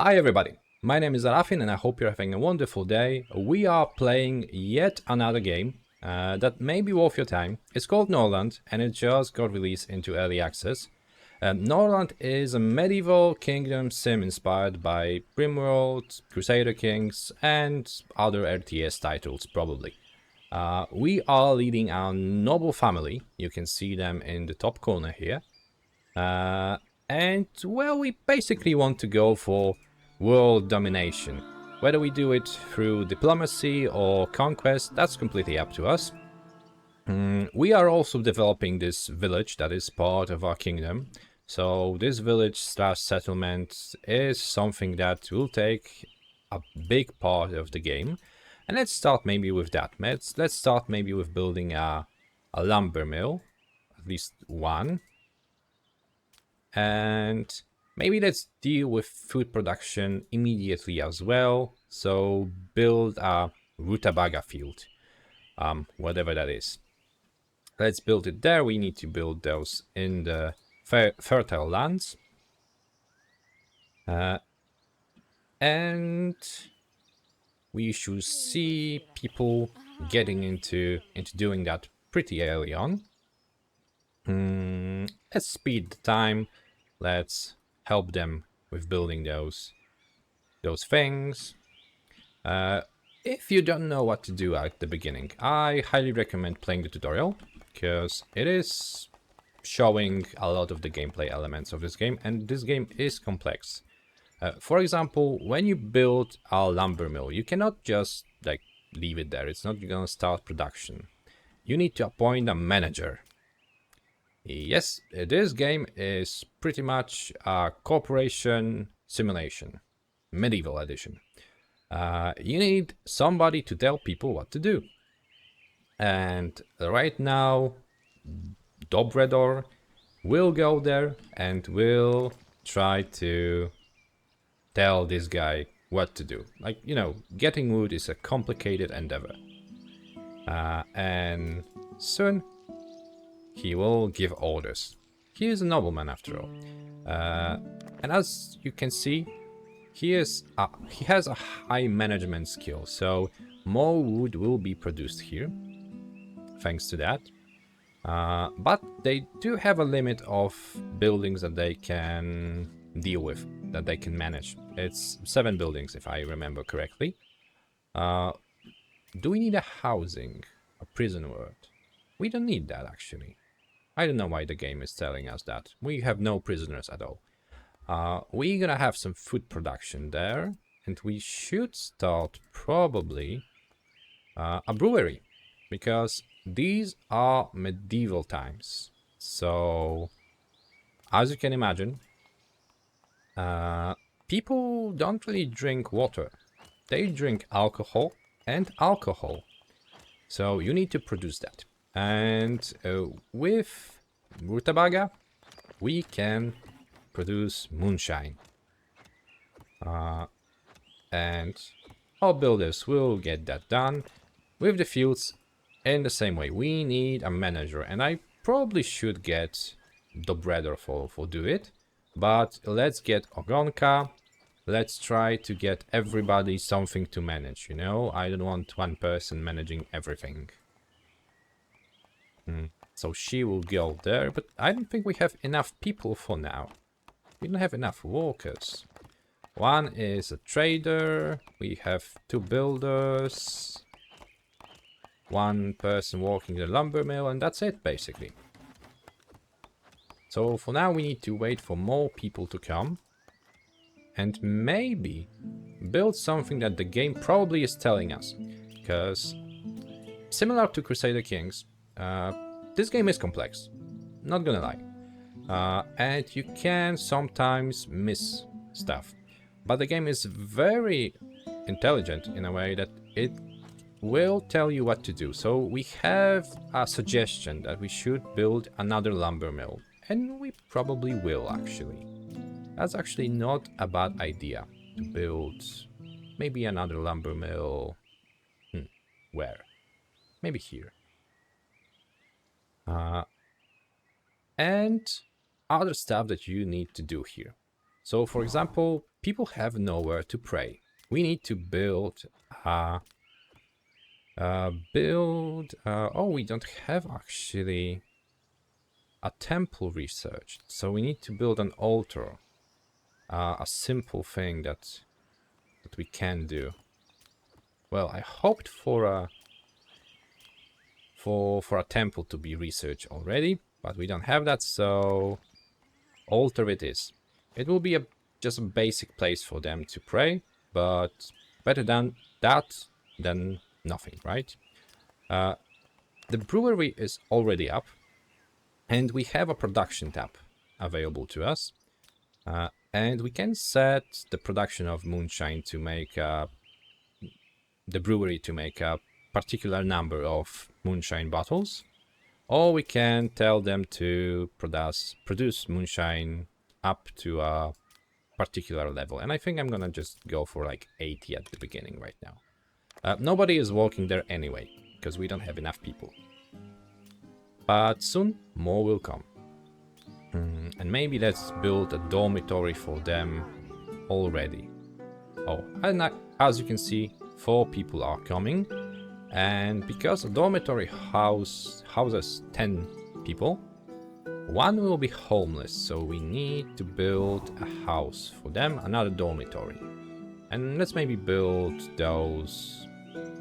Hi everybody, my name is Alafin and I hope you're having a wonderful day. We are playing yet another game that may be worth your time. It's called Norland and it just got released into early access. Norland is a medieval kingdom sim inspired by Rimworld, Crusader Kings and other RTS titles probably. We are leading our noble family, you can see them in the top corner here. And well, we basically want to go for world domination. Whether we do it through diplomacy or conquest, that's completely up to us. We are also developing this village that is part of our kingdom. So this village/settlement is something that will take a big part of the game. And let's start maybe with that. Let's start maybe with building a lumber mill, at least one. And maybe let's deal with food production immediately as well. So build a rutabaga field, whatever that is. Let's build it there. We need to build those in the fertile lands. And we should see people getting into doing that pretty early on. Let's speed the time. Let's help them with building those things. If you don't know what to do at the beginning, I highly recommend playing the tutorial because it is showing a lot of the gameplay elements of this game, and this game is complex. For example, when you build a lumber mill, you cannot just like leave it there. It's not gonna start production. You need to appoint a manager. Yes, this game is pretty much a corporation simulation, medieval edition. You need somebody to tell people what to do. And right now, Dobredor will go there and will try to tell this guy what to do. Like, you know, getting wood is a complicated endeavor. And soon he will give orders. He is a nobleman after all. And as you can see, he has a high management skill, so more wood will be produced here, thanks to that. But they do have a limit of buildings that they can deal with, that they can manage. It's 7 buildings, if I remember correctly. Do we need a housing? A prison ward? We don't need that, actually. I don't know why the game is telling us that. We have no prisoners at all. We're gonna have some food production there, and we should start probably a brewery, because these are medieval times. So, as you can imagine, people don't really drink water. They drink alcohol and alcohol. So you need to produce that. And with rutabaga, we can produce moonshine. And our builders will get that done. With the fields, in the same way, we need a manager. And I probably should get Dobredor for do it. But let's get Ogonka. Let's try to get everybody something to manage, you know? I don't want one person managing everything. So she will go there, but I don't think we have enough people for now. We don't have enough workers. One is a trader, we have 2 builders, 1 person working the lumber mill, and that's it, basically. So for now we need to wait for more people to come. And maybe build something that the game probably is telling us. Because, similar to Crusader Kings, this game is complex. Not gonna lie. And you can sometimes miss stuff. But the game is very intelligent in a way that it will tell you what to do. So we have a suggestion that we should build another lumber mill. And we probably will, actually. That's actually not a bad idea to build maybe another lumber mill. Where? Maybe here. And other stuff that you need to do here. So, for example, people have nowhere to pray. We need to build oh, we don't have actually a temple researched, so we need to build an altar. A simple thing that we can do. Well, I hoped for a temple to be researched already, but we don't have that, so altar it is. It will be just a basic place for them to pray, but better than that than nothing, right? The brewery is already up, and we have a production tab available to us. And we can set the production of moonshine to make the brewery to make a particular number of moonshine bottles, or we can tell them to produce moonshine up to a particular level. And I think I'm gonna just go for like 80 at the beginning right now. Nobody is working there anyway, because we don't have enough people. But soon more will come. And maybe let's build a dormitory for them already. Oh, and as you can see, 4 people are coming. And because a dormitory houses 10 people, 1 will be homeless, so we need to build a house for them, another dormitory. And let's maybe build those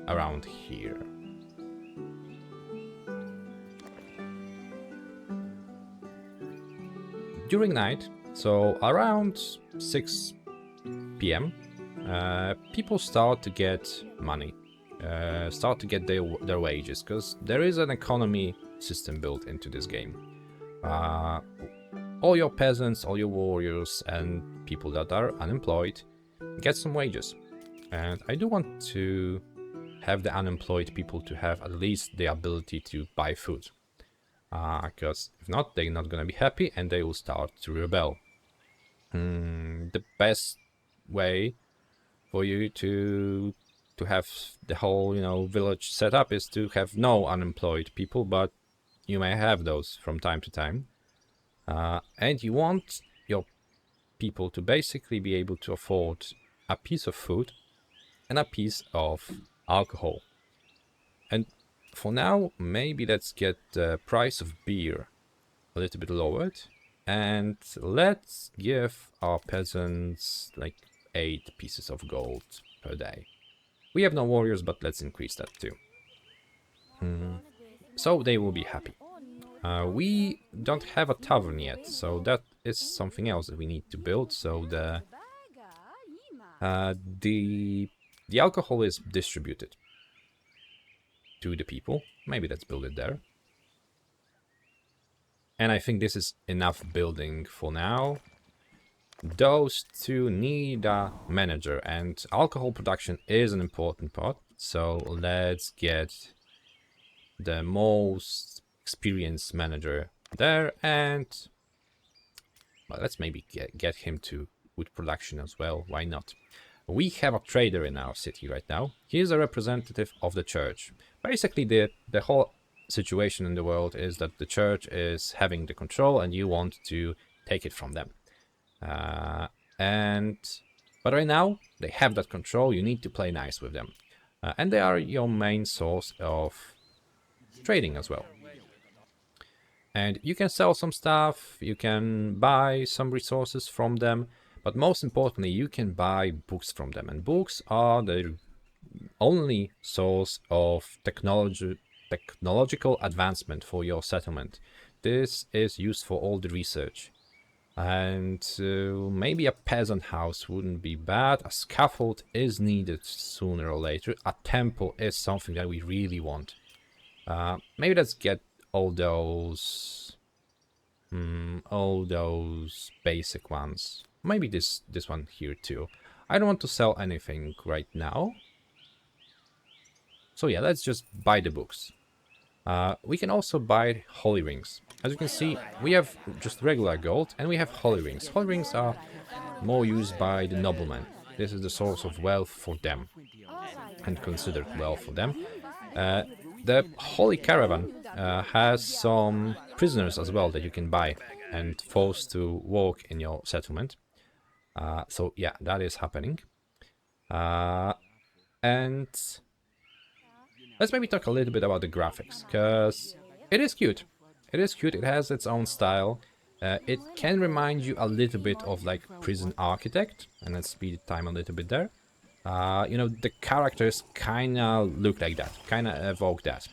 around here. During night, so around 6 p.m., people start to get money, start to get their wages, because there is an economy system built into this game. All your peasants, all your warriors, and people that are unemployed get some wages. And I do want to have the unemployed people to have at least the ability to buy food. Because if not, they're not gonna be happy and they will start to rebel. The best way for you to have the whole, village set up is to have no unemployed people, but you may have those from time to time. And you want your people to basically be able to afford a piece of food and a piece of alcohol. And for now, maybe let's get the price of beer a little bit lowered, and let's give our peasants like 8 pieces of gold per day. We have no warriors, but let's increase that too. So they will be happy. We don't have a tavern yet, so that is something else that we need to build. So the alcohol is distributed to the people. Maybe let's build it there. And I think this is enough building for now. Those 2 need a manager, and alcohol production is an important part. So let's get the most experienced manager there, and let's maybe get him to food production as well. Why not? We have a trader in our city right now. He is a representative of the church. Basically, the whole situation in the world is that the church is having the control and you want to take it from them. But right now, they have that control. You need to play nice with them. And they are your main source of trading as well. And you can sell some stuff, you can buy some resources from them, but most importantly, you can buy books from them. And books are the only source of technological advancement for your settlement. This is used for all the research. And maybe a peasant house wouldn't be bad. A scaffold is needed sooner or later. A temple is something that we really want. Maybe let's get all those basic ones. Maybe this one here too. I don't want to sell anything right now. So yeah, let's just buy the books. We can also buy holy rings. As you can see, we have just regular gold and we have holy rings. Holy rings are more used by the noblemen. This is the source of wealth for them and considered wealth for them. The Holy Caravan has some prisoners as well that you can buy and force to work in your settlement. So yeah, that is happening. And let's maybe talk a little bit about the graphics, because it is cute. It is cute, it has its own style. It can remind you a little bit of like Prison Architect, and let's speed time a little bit there. You know, the characters kinda look like that, kinda evoke that.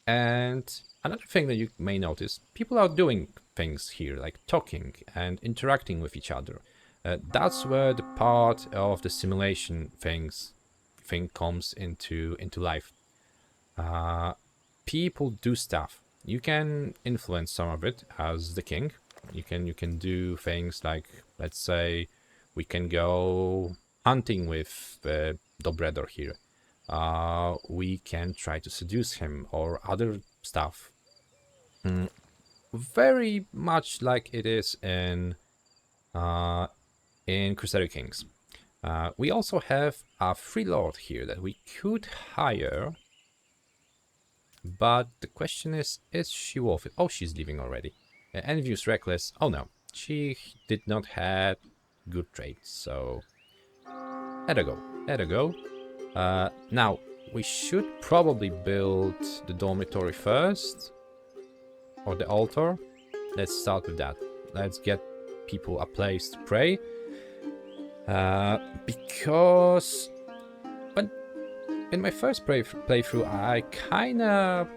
And another thing that you may notice, people are doing things here, like talking and interacting with each other. That's where the part of the simulation thing comes into life. People do stuff. You can influence some of it as the king. You can do things like, let's say, we can go hunting with Dobredor here. We can try to seduce him or other stuff. Very much like it is in Crusader Kings. We also have a free lord here that we could hire, but the question is she worth it? Oh, she's leaving already. Envious Reckless. Oh no, she did not have good traits, so let her go. Let her go. Now, we should probably build the dormitory first, or the altar. Let's start with that. Let's get people a place to pray. Because when in my first playthrough, I kinda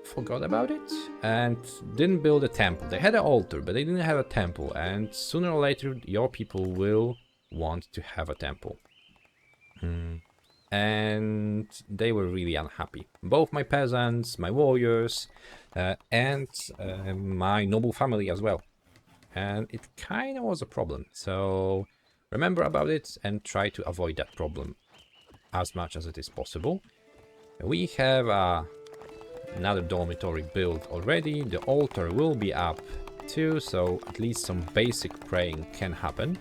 forgot about it and didn't build a temple. They had an altar, but they didn't have a temple, and sooner or later your people will want to have a temple. And they were really unhappy. Both my peasants, my warriors, and my noble family as well. And it kind of was a problem. So remember about it and try to avoid that problem as much as it is possible. We have another dormitory built already. The altar will be up too, so at least some basic praying can happen.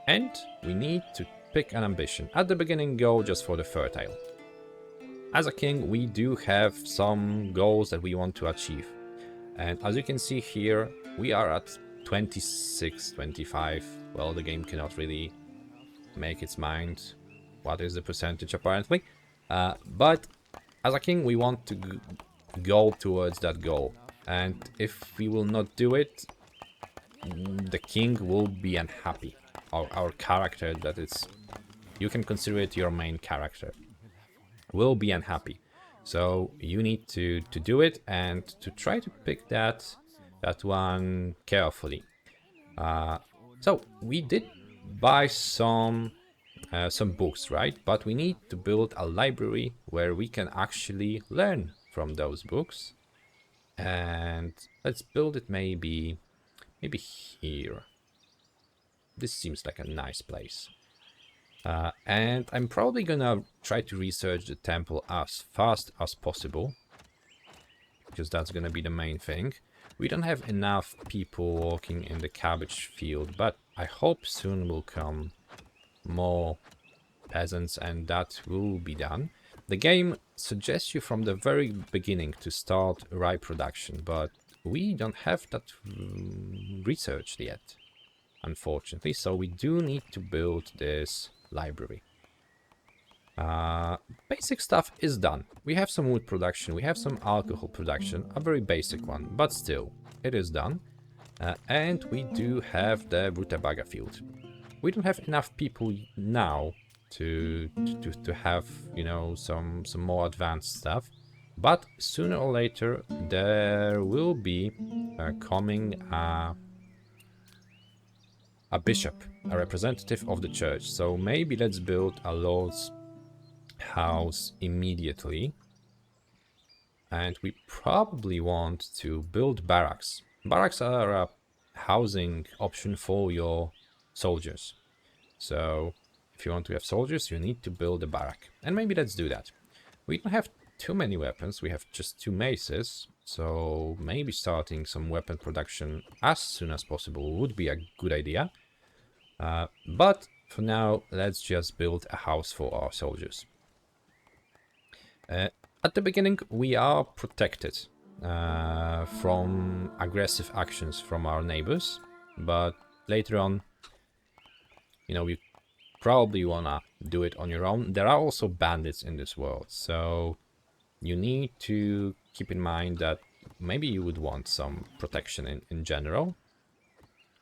And we need to pick an ambition. At the beginning, go just for the fertile. As a king, we do have some goals that we want to achieve. And as you can see here, we are at 26, 25. Well, the game cannot really make its mind what is the percentage apparently. But as a king, we want to go towards that goal. And if we will not do it, the king will be unhappy. Our character, that is, you can consider it your main character, will be unhappy. So you need to do it and to try to pick that one carefully. So we did buy some books, right? But we need to build a library where we can actually learn from those books. And let's build it maybe here. This seems like a nice place. And I'm probably gonna try to research the temple as fast as possible, because that's gonna be the main thing. We don't have enough people walking in the cabbage field, but I hope soon will come more peasants and that will be done. The game suggests you from the very beginning to start rye production, but we don't have that researched yet, unfortunately, so we do need to build this library. Basic stuff is done. We have some wood production, we have some alcohol production, a very basic one, but still, it is done. And we do have the rutabaga field. We don't have enough people now to have, you know, some more advanced stuff, but sooner or later there will be coming a bishop, a representative of the church. So maybe let's build a lord's house immediately. And we probably want to build barracks. Barracks are a housing option for your soldiers. So if you want to have soldiers, you need to build a barrack. And maybe let's do that. We don't have too many weapons, we have just 2 maces. So maybe starting some weapon production as soon as possible would be a good idea. But for now, let's just build a house for our soldiers. At the beginning, we are protected. from aggressive actions from our neighbors, but later on, you know, you probably wanna do it on your own. There are also bandits in this world, so you need to keep in mind that maybe you would want some protection in general.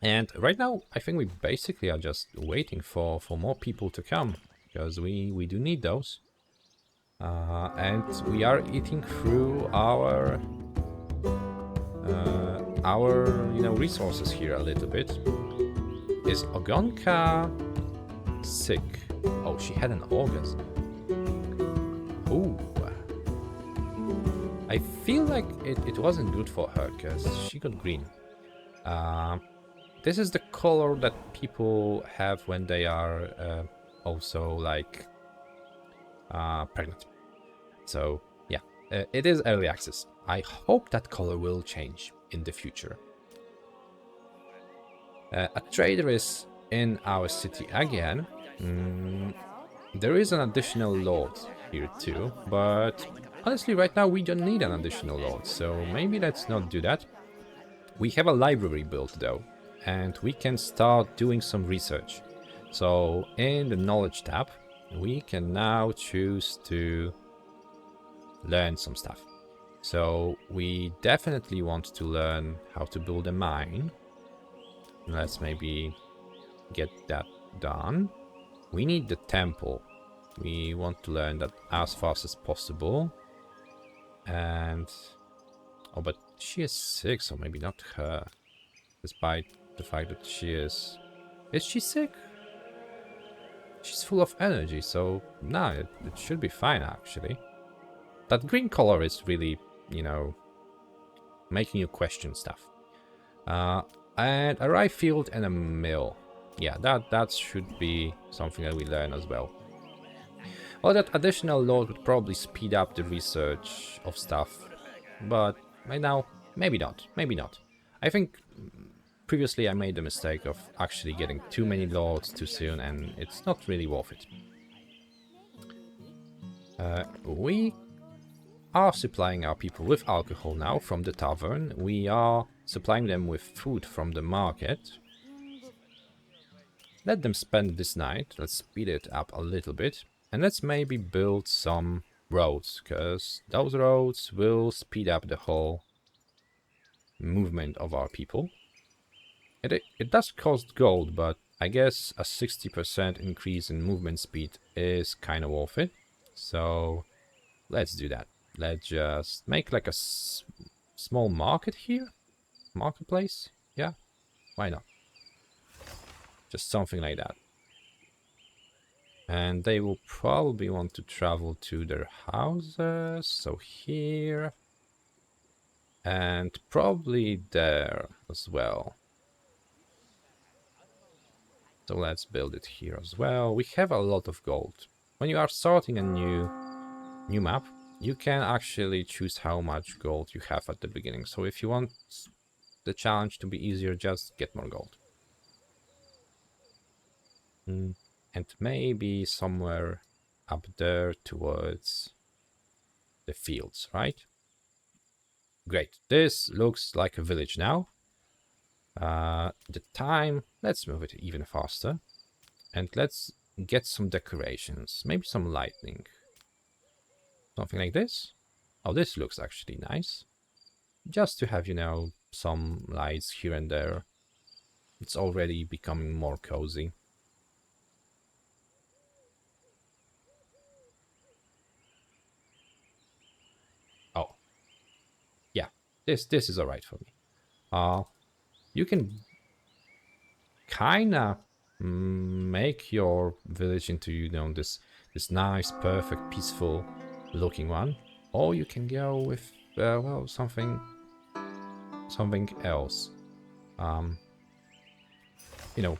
And right now, I think we basically are just waiting for more people to come, because we do need those. And we are eating through our resources here a little bit. Is Ogonka sick? Oh, she had an orgasm. Ooh. I feel like it wasn't good for her because she got green. This is the color that people have when they are also like pregnant. So yeah, it is early access. I hope that color will change in the future. A trader is in our city again. There is an additional lord here too, but honestly right now we don't need an additional lord, so maybe let's not do that. We have a library built though, and we can start doing some research. So in the knowledge tab, we can now choose to learn some stuff. So we definitely want to learn how to build a mine. Let's maybe get that done. We need the temple. We want to learn that as fast as possible. And oh, but she is sick, so maybe not her. Despite the fact that she is she sick? She's full of energy, so no, it should be fine actually. That green color is really, you know, making you question stuff. And a rye field and a mill. Yeah, that should be something that we learn as well. Well, that additional load would probably speed up the research of stuff, but right now, maybe not, maybe not. I think previously I made the mistake of actually getting too many lords too soon, and it's not really worth it. We are supplying our people with alcohol now from the tavern. We are supplying them with food from the market. Let them spend this night. Let's speed it up a little bit. And let's maybe build some roads, because those roads will speed up the whole movement of our people. It does cost gold, but I guess a 60% increase in movement speed is kind of worth it. So let's do that. Let's just make like a small market here. Marketplace? Yeah, why not? Just something like that. And they will probably want to travel to their houses. So here. And probably there as well. So let's build it here as well. We have a lot of gold. When you are starting a new map, you can actually choose how much gold you have at the beginning. So if you want the challenge to be easier, just get more gold. And maybe somewhere up there towards the fields, right? Great. This looks like a village now. The time, let's move it even faster. And let's get some decorations. Maybe some lightning. Something like this. Oh, this looks actually nice. Just to have, you know, some lights here and there. It's already becoming more cozy. Oh. Yeah, this is alright for me. You can kinda make your village into, you know, this nice, perfect, peaceful looking one, or you can go with well, something else. You know,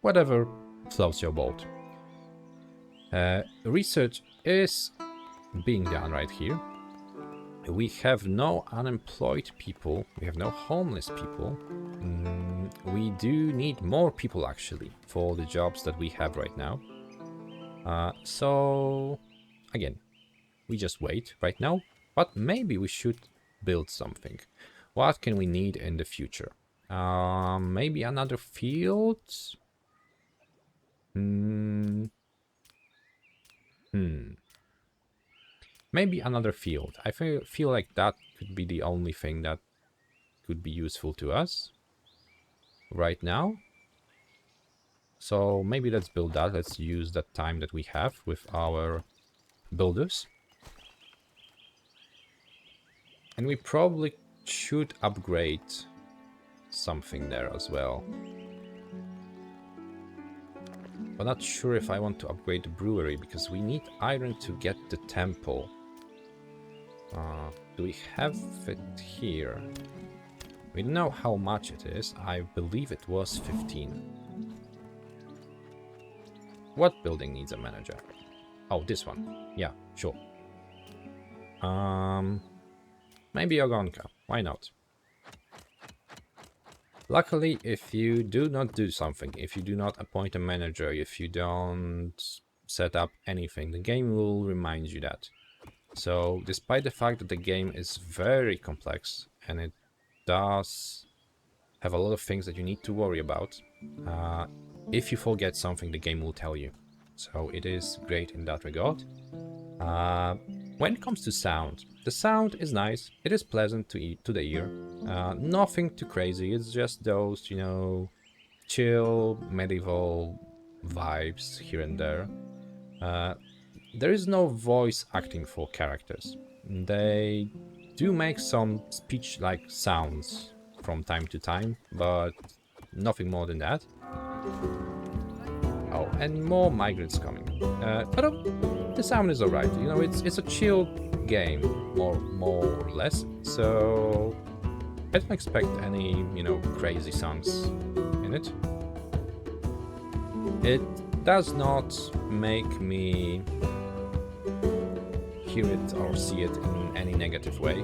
whatever floats your boat. Research is being done right here. We have no unemployed people. We have no homeless people. We do need more people actually for the jobs that we have right now. So again, we just wait right now. But maybe we should build something. What can we need in the future? Maybe another field? Hmm. Maybe another field. I feel like that could be the only thing that could be useful to us right now. So maybe let's build that. Let's use that time that we have with our builders. And we probably should upgrade something there as well. But not sure if I want to upgrade the brewery, because we need iron to get the temple. Do we have it here? We don't know how much it is. I believe it was 15. What building needs a manager? Oh, this one. Yeah, sure. Maybe Ogonka. Why not? Luckily, if you do not do something, if you do not appoint a manager, if you don't set up anything, the game will remind you that. So, despite the fact that the game is very complex and it does have a lot of things that you need to worry about, if you forget something, the game will tell you. So it is great in that regard. When it comes to sound, the sound is nice. It is pleasant to the ear. Nothing too crazy. It's just those, you know, chill medieval vibes here and there. There is no voice acting for characters. They do make some speech-like sounds from time to time, but nothing more than that. Oh, and more migrants coming. But the sound is alright. You know, it's a chill game, more or less. So I don't expect any, you know, crazy songs in it. It does not make me hear it or see it in any negative way,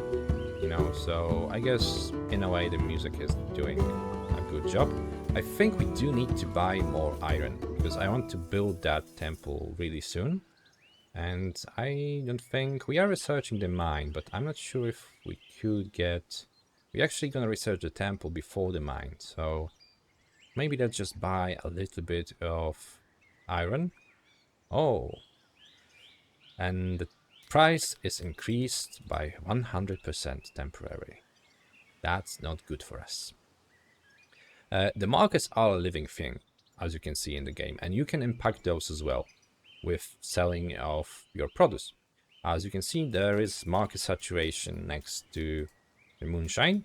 you know, so I guess in a way the music is doing a good job. I think we do need to buy more iron, because I want to build that temple really soon. And I don't think... We are researching the mine, but I'm not sure if we could get... We're actually gonna research the temple before the mine, so maybe let's just buy a little bit of iron. Oh, and the price is increased by 100% temporary. That's not good for us. The markets are a living thing, as you can see in the game, and you can impact those as well with selling of your produce. As you can see, there is market saturation next to the moonshine.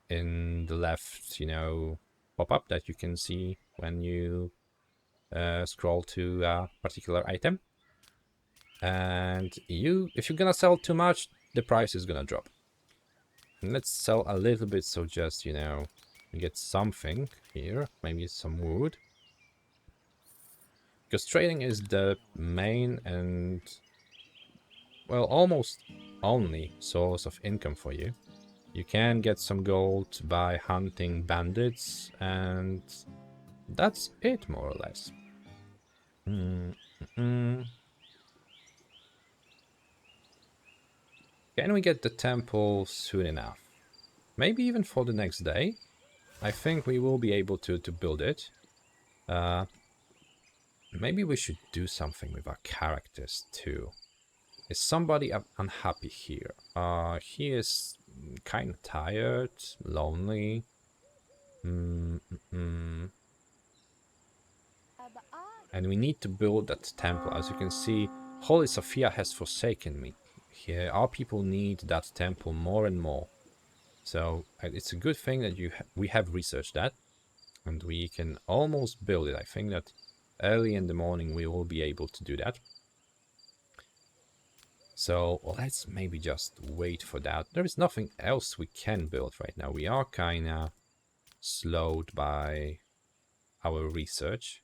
In the left, you know, pop-up that you can see when you scroll to a particular item. And if you're gonna sell too much, the price is gonna drop. And let's sell a little bit, so just, you know, get something here, maybe some wood. Because trading is the main and, well, almost only source of income for you. You can get some gold by hunting bandits, and that's it, more or less. Can we get the temple soon enough? Maybe even for the next day? I think we will be able to build it. Maybe we should do something with our characters too. Is somebody unhappy here? He is kind of tired, lonely. And we need to build that temple. As you can see, Holy Sophia has forsaken me. Here, our people need that temple more and more. So it's a good thing that we have researched that, and we can almost build it. I think that early in the morning we will be able to do that. So let's maybe just wait for that. There is nothing else we can build right now. We are kinda slowed by our research.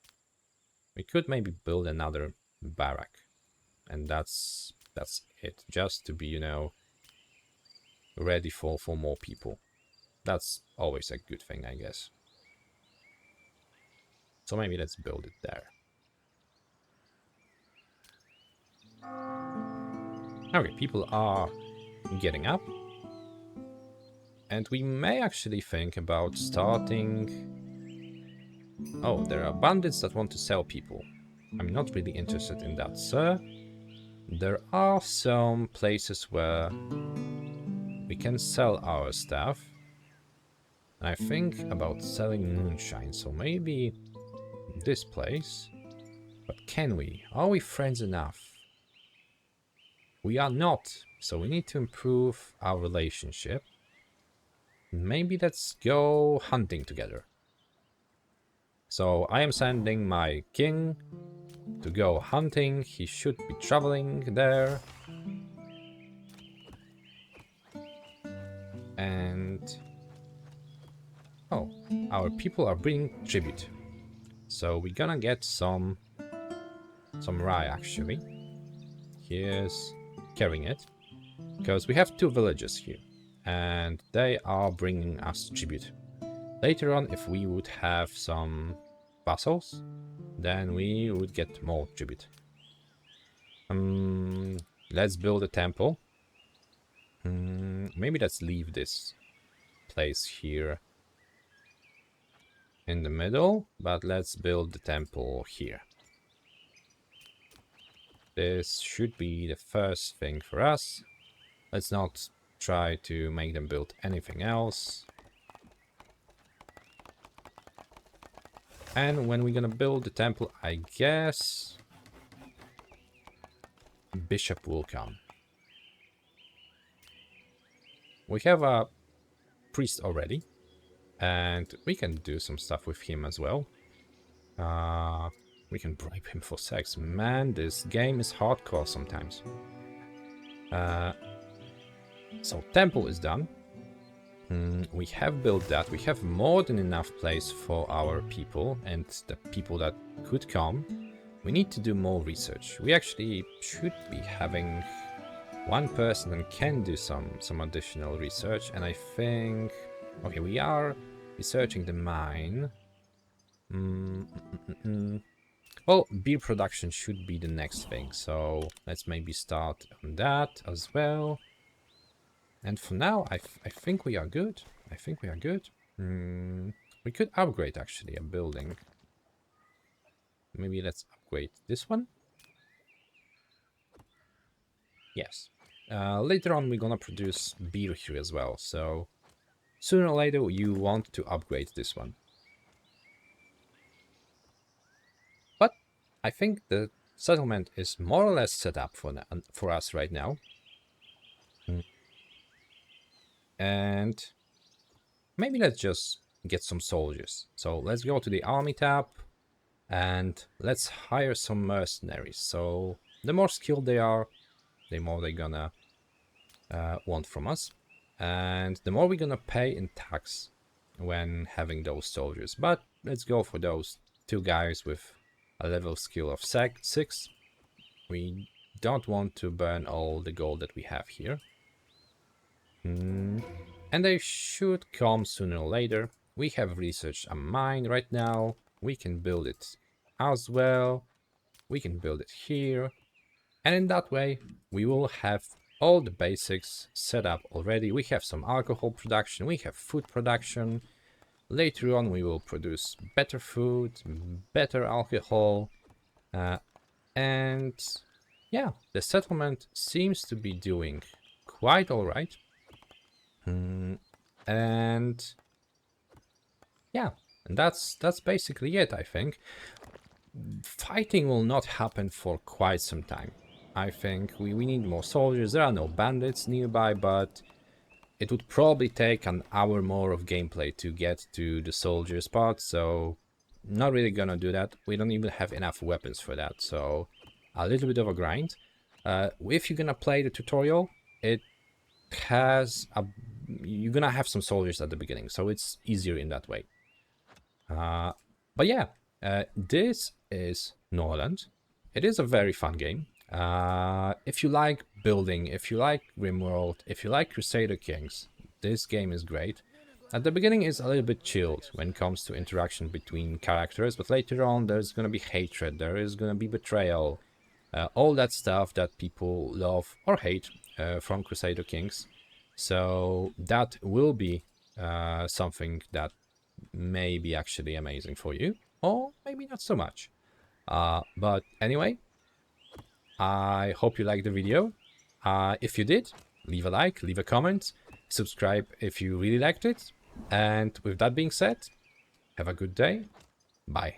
We could maybe build another barrack, and that's it. Just to be, you know, ready for more people. That's always a good thing, I guess. So maybe let's build it there. Okay, people are getting up. And we may actually think about starting... Oh, there are bandits that want to sell people. I'm not really interested in that, sir. There are some places where we can sell our stuff. I think about selling moonshine, so maybe this place. But can we? Are we friends enough? We are not, so we need to improve our relationship. Maybe let's go hunting together. So I am sending my king to go hunting. He should be traveling there. And... oh, our people are bringing tribute. So we're gonna get some rye actually. Here's carrying it. Because we have 2 villages here. And they are bringing us tribute. Later on, if we would have some vassals, then we would get more tribute. Let's build a temple. Maybe let's leave this place here in the middle, but let's build the temple here. This should be the first thing for us. Let's not try to make them build anything else. And when we're gonna build the temple, I guess Bishop will come. We have a priest already, and we can do some stuff with him as well. We can bribe him for sex. Man, this game is hardcore sometimes. So temple is done. We have built that. We have more than enough place for our people and the people that could come. We need to do more research. We actually should be having one person that can do some additional research. And I think... okay, we are researching the mine. Well, beer production should be the next thing. So let's maybe start on that as well. And for now, I think we are good. I think we are good. We could upgrade, actually, a building. Maybe let's upgrade this one. Yes. Later on, we're gonna produce beer here as well. So sooner or later, you want to upgrade this one. But I think the settlement is more or less set up for us right now. And maybe let's just get some soldiers. So let's go to the army tab and let's hire some mercenaries. So the more skilled they are, the more they're gonna want from us. And the more we're gonna pay in tax when having those soldiers. But let's go for those 2 guys with a level skill of 6. We don't want to burn all the gold that we have here. And they should come sooner or later. We have researched a mine right now. We can build it as well. We can build it here. And in that way, we will have all the basics set up already. We have some alcohol production. We have food production. Later on, we will produce better food, better alcohol. And yeah, the settlement seems to be doing quite all right. And yeah, and that's basically it, I think. Fighting will not happen for quite some time. I think we need more soldiers. There are no bandits nearby, but it would probably take an hour more of gameplay to get to the soldiers part, so not really gonna do that. We don't even have enough weapons for that, so a little bit of a grind. If you're gonna play the tutorial, it has a... you're gonna have some soldiers at the beginning, so it's easier in that way. But yeah, this is Norland. It is a very fun game. If you like building, if you like Rimworld, if you like Crusader Kings, this game is great. At the beginning it's a little bit chilled when it comes to interaction between characters, but later on there's gonna be hatred, there is gonna be betrayal, all that stuff that people love or hate. from Crusader Kings. So that will be something that may be actually amazing for you, or maybe not so much. But anyway, I hope you liked the video. If you did, leave a like, leave a comment, subscribe if you really liked it. And with that being said, have a good day. Bye.